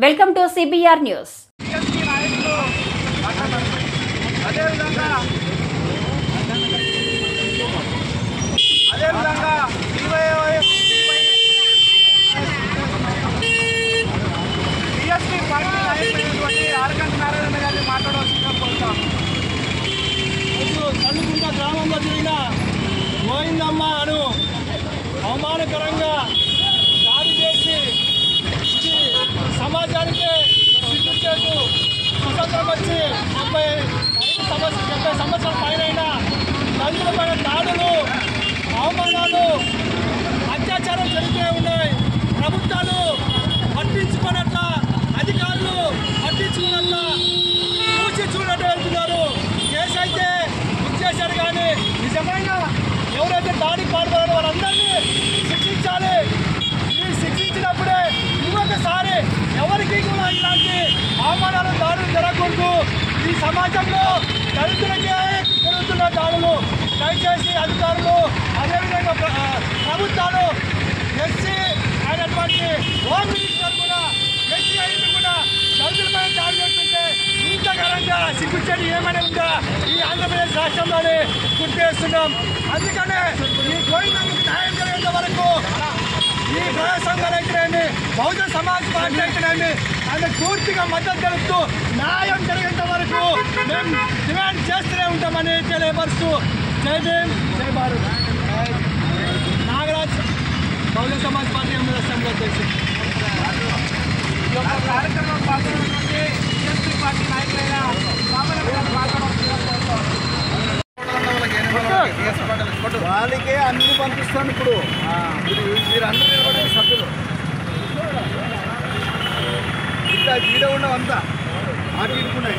Welcome to CBR news. Kallukunta గ్రామంలో జరిగిన గోవిందమ్మ అను అవమానకరంగా దాడి చేసి సమాజానికి సిగ్గుచేటు స్వతంత్రం వచ్చి 70 సంవత్సరాల పైన దళితుల పైన దాడులు, అవమానాలు, అత్యాచారం జరుగుతూ ఉన్నాయి. ప్రభుత్వాలు పట్టించుకున్నట్ల, అధికారులు పట్టించుకున్నట్ల చూసి చూడటం వెళ్తున్నారు. కేసు అయితే బుక్ చేశారు, కానీ నిజమైన ఎవరైతే దాడికి పాల్పడారో వాళ్ళందరినీ శిక్షించాలి. ఈ శిక్షించినప్పుడే ఇంకొకసారి ఎవరికి కూడా ఇలాంటి అవమానాలు, దాడులు జరగకూడదు. ఈ సమాజంలో దళితులకే జరుగుతున్న దాడులు దయచేసి అధికారులు, అదేవిధంగా ప్రభుత్వాలు, ఎస్సీ అయినటువంటి హోమ్ మినిస్టర్ కూడా, ఎస్సీ అయినా కూడా దళితులపై దాడి చేస్తుంటే ఇంతకరంగా సిగ్గుచేటు ఏమైనా ఉందా ఈ ఆంధ్రప్రదేశ్ రాష్ట్రంలోనే గుర్తిస్తున్నాం. అందుకనే ఈ గోవిందమ్మకి న్యాయం జరిగేంత వరకు ఈ ప్రజా సంఘాలు అయితేనేమి, బహుజన సమాజ్ పార్టీ అయితేనేమి ఆయన పూర్తిగా మద్దతు తెలుపుతూ న్యాయం జరిగేంత వరకు మేము డిమాండ్ చేస్తూనే ఉంటామని తెలియపరుస్తూ జై భీమ్, జై భారత్. నాగరాజ్, బహుజన సమాజ్ పార్టీ అసెంబ్లీ అధ్యక్షుడు. ఈ యొక్క కార్యక్రమం పాల్గొన్నటువంటి బీఎస్పీ పార్టీ నాయకులైన వాళ్ళకే అన్ని పంపిస్తాను. ఇప్పుడు మీరు అందరూ నిలబడే సభ్యులు ఇంకా వీడియో ఉండవంతా ఆట ఇడుకున్నాయి.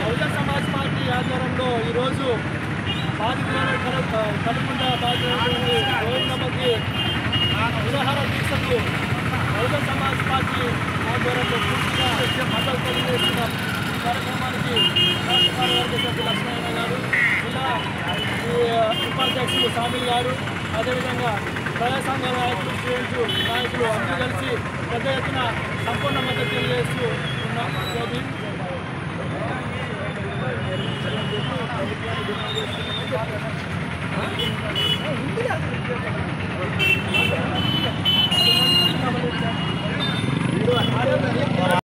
బహుజన సమాజ్ పార్టీ ఆధ్వర్యంలో ఈరోజు కలుపుకుంటా బాధితులైనటువంటి గోవిందమ్మకి నిరాహార దీక్షకు బహుజన సమాజ్ పార్టీ ఆధ్వర్యంలో పూర్తిగా మద్దతు తెలియజేస్తున్నాం. ఈ కార్యక్రమానికి రాష్ట్ర కార్యవర్గ సభ్యులు లక్ష్మణ గారు, జిల్లా ఉపాధ్యక్షులు సామిల్ గారు, అదేవిధంగా ప్రజా సంఘాల నాయకులు, స్టూడెంట్స్ నాయకులు అందరూ కలిసి పెద్ద ఎత్తున సంపూర్ణ మద్దతు తెలియజేస్తూ ఉన్నాం.